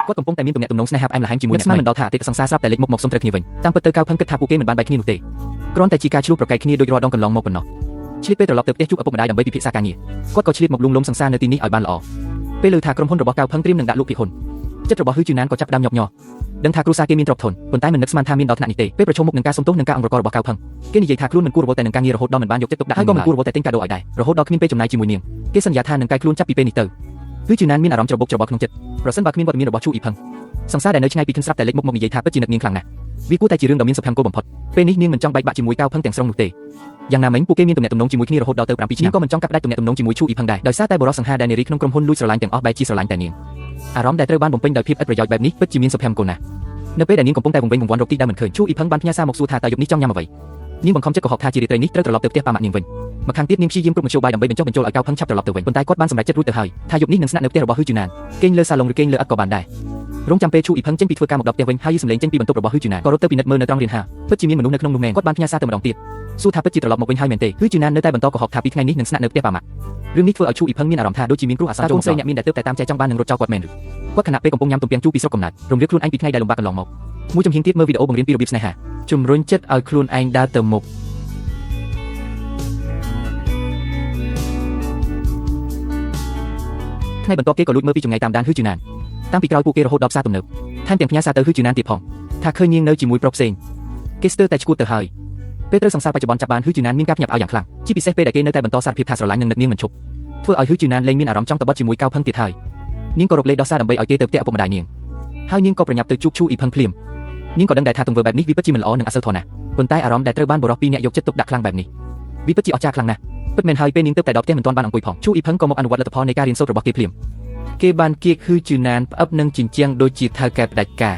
គាត់កំពុងតែមានទំនាក់ទំនងស្នេហាផ្អែមល្ហែមជាមួយអ្នកស្មានមិនដល់ថាអតីតសង្សារស្រាប់តែលេចមុខមកសុំត្រូវគ្នាវិញតាមពិតទៅកៅផឹងគិតថាពួកគេមិនបានបែកគ្នានោះទេគ្រាន់តែជាការឆ្លោះប្រកែកគ្នាដូចរាល់ដងកន្លងមកប៉ុណ្ណោះឆ្លៀតពេលត្រឡប់ទៅផ្ទះជួបឪពុកម្ដាយដើម្បីពិភាក្សាការងារគាត់ក៏ឆ្លៀតមកលួងលោមសង្សារនៅទីនេះឲ្យបានល្អពេលឮថាក្រុមហ៊ុនរបស់កៅផឹងត្រៀមនឹងដាក់លក់ភាគហ៊ុនចិត្តរបស់ហ៊ឺជីណានក៏ចាប់ផ្ដើមញាប់ញ័រដឹងថាគ្រួសារគេមានទ្រព្យធនប៉ុន្តែមិននឹកស្មានថាមានដល់ថ្នាក់នេះទេពេលប្រឈមមុខនឹងការសុំទោសនិងការអង្វរកររបស់កៅផឹងគេនិយាយថាខ្លួនមិនគួររវល់តែនឹងការងាររហូតដល់មិនបានយកចិត្តទុកដាក់ហើយក៏មិនគួររវល់តែទិញកាដូឲ្យដែររហូតដល់គ្មានពេលចំណាយជាមួយនាងគេសន្យាថានឹងកែខ្លួនចាប់ពីពេលនេះទៅហ៊ឺជីណានមានអារម្មណ៍ច្របូកច្របល់ក្នុងចិត្តប្រសិនបើគ្មានវត្តមានរបស់ឈូអ៊ីផឹងសង្សារដែលនៅឆ្ងាយពីខិនស្រាប់តែលេចមុខមកនិយាយថាពិតជានឹកនាងខ្លាំងណាស់វាគួរតែជារឿងដ៏មានសុភមង្គលបំផុតពេលនេះនាងមិនចង់បែកបាក់ជាមួយកៅផឹងទាំងស្រុងនោះទេយ៉ាងណាមិញពួកគេមានទំនាក់ទំនងជាមួយគ្នារហូតដល់ទៅ7ឆ្នាំក៏មិនចង់កាត់ផ្តាច់ទំនាក់ទំនងជាមួយឈូអ៊ីផឹងដែរដោយសារតែបរិសុទ្ធសង្ហាដែលនារីក្នុងក្រុមហ៊ុនលួចស្រឡាញ់ទាំងអស់បែរជាស្រឡាញ់តែនាងអារម្មណ៍ដែលត្រូវបានបំពេញដោយភាពឥតប្រយោជន៍បែបនេះពិតជាមានសុភមង្គលណាស់នៅពេលដែលនាងកំពុងតែវង្វេងវង្វាន់រកទីដែលមិនឃើញឈូអ៊ីផឹងបានផ្ញើសារមកសួរថាតើយប់នេះចង់ញ៉ាំអ្វីនាងបង្ខំចិត្តកុហកថាជារាត្រីនេះត្រូវត្រឡប់ទៅផ្ទះប៉ាម៉ាក់នាងវិញម្ខាងទៀតនាងព្យាយាមគ្រប់មធ្យោបាយដើម្បីបញ្ចុះបញ្ចូលឲ្យកៅផឹងឆាប់ត្រឡប់ទៅវិញប៉ុន្តែគាត់បានសម្រេចចិត្តរួចទៅហើយថាយប់នេះនឹងស្នាក់នៅផ្ទះរបស់ហ៊ឺជីណានគេងលើសាឡុងឬគេងលើឥដ្ឋក៏បានដែររងចាំពេលឈូអ៊ីផឹងចេញពីធ្វើការមកដល់ផ្ទះវិញហើយសម្លេងចេញពីបន្ទប់របស់ហ៊ឺជីណានក៏រត់ទៅពិនិត្យមើលនៅត្រង់រៀនហាពិតជាមានមនុស្សនៅក្នុងនោះមែនគាត់បានផ្ញើសារទៅម្ដងទៀតសួរថាពិតជាត្រឡប់មកវិញហើយមែនទេហ៊ឺជីណាននៅតែបន្តកុហកថាពីថ្ងៃនេះនឹងស្នាក់នៅផ្ទះប៉ាម៉ាក់រឿងនេះធ្វើឲ្យឈូអ៊ីផឹងមានអារម្មណ៍ថាដូចជាមានគ្រោះអាសន្នចូលមកស្រីអ្នកមានដែលទើបតែតាមចែកចង់បាននឹងរត់ចោលគាត់មែនឬគាត់ខណៈពេលកំពុងញ៉ាំទំពាំងជូរពីស្រុកកំណើតរំលឹកខ្លួនឯងពីថ្ងៃដែលលំបាកកន្លងមកមួយជំហានទៀតមើលវីដេអូបង្រៀនពីរបៀបស្នេហាជំរុញចិត្តឲ្យខ្លួនឯងដើរទៅមុខថ្ងៃបន្ទាប់គេក៏លួចមើលពីចម្ងាយតាមដានហ៊ឺជីណានតាមពីក្រោយពួកគេរហូតដល់ផ្សារទំនើបថែមទាំងផ្ញើសារទៅហ៊ឺជីណានទៀតផងថាឃើញនាងនៅជាមួយប្រុសផ្សេងគេស្ទើរតែឈួតទៅហើយពេលត្រូវសង្សារបច្ចុប្បន្នចាប់បានហ៊ឺជីណានមានការភ្ញាក់ផ្អើលយ៉ាងខ្លាំងជាពិសេសពេលដែលគេនៅតែបន្តសារភាពថាស្រឡាញ់និងនឹកនាងមិនឈប់ធ្វើឲ្យហ៊ឺជីណានលែងមានអារម្មណ៍ចង់តបជាមួយកៅផឹងទៀតហើយនាងក៏រកលេខដោះសារដើម្បីឲ្យគេទៅផ្ទះឪពុកម្ដាយនាងហើយនាងក៏ប្រញាប់ទៅជួបឈូអ៊ីផឹងភ្លាមនាងក៏ដឹងដែរថាទង្វើបែបនេះវាពិតជាមិនល្អនិងអសីលធម៌ណាស់ប៉ុន្តែអារម្មណ៍ដែលត្រូវបានបរិសុទ្ធពីអ្នកយកចិត្តទុកដាក់ខ្លាំងបែបនេះវាពិតជាអស្ចារ្យខ្លាំងណាស់ពិតមែនហើយពេលនាងទៅតែដល់ផ្ទះមិនទាន់បានអង្គុយផងឈូអ៊ីផឹងក៏មកអនុវត្តលទ្ធផលនៃការរៀនសូត្ររបស់គេភ្លាមគេបានគៀកហ៊ឺជីណានផ្អឹបនឹងជញ្ជាំងដូចជាថៅកែផ្ដាច់ការ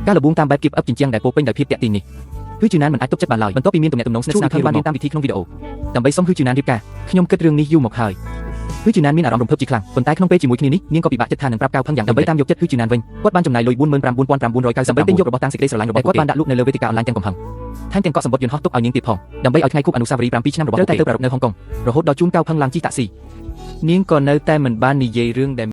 ការលបួងតាមបែបគៀបផ្អឹបជញ្ជាំងដែលពោពេញដោយភាពតាក់ទាញនេះហ៊ឺជីណានមិនអាចទប់ចិត្តបានឡើយបន្ទាប់ពីមានទំនាក់ទំនងស្និទ្ធស្នាលគ្នាបានតាមវិធីក្នុងវីដេអូដើម្បីសុំហ៊ឺជីណានរៀបការខ្ញុំគិតរឿងនេះយូរមកហើយហ៊ឺជីណានមានអារម្មណ៍រំភើបជាខ្លាំងប៉ុន្តែក្នុងពេលជាមួយគ្នានេះនាងក៏ពិបាកចិត្តថានឹងប្រាប់កៅផឹងយ៉ាងដើម្បីតាមយកចិត្តហ៊ឺជីណានវិញគាត់បានចំណាយលុយ 49,990 ដើម្បីទិញយករបស់តាំងសេចក្តីស្រឡាញ់របស់គាត់បានដាក់លក់នៅលើវេទិកាអនឡាញទាំងកំហឹងថែមទាំងកក់សម្បត្តិយន្តហោះទុកឲ្យនាងទៀតផងដើម្បីឲ្យថ្ងៃគប់អនុស្សាវរីយ៍7 ឆ្នាំរបស់គាត់ត្រូវតែទៅប្រារព្ធនៅហុងកុងរហូតដល់ជូនកៅផឹងឡើងជិះតាក់ស៊ីនាងក៏នៅតែមិនបាននិយាយរឿងដែល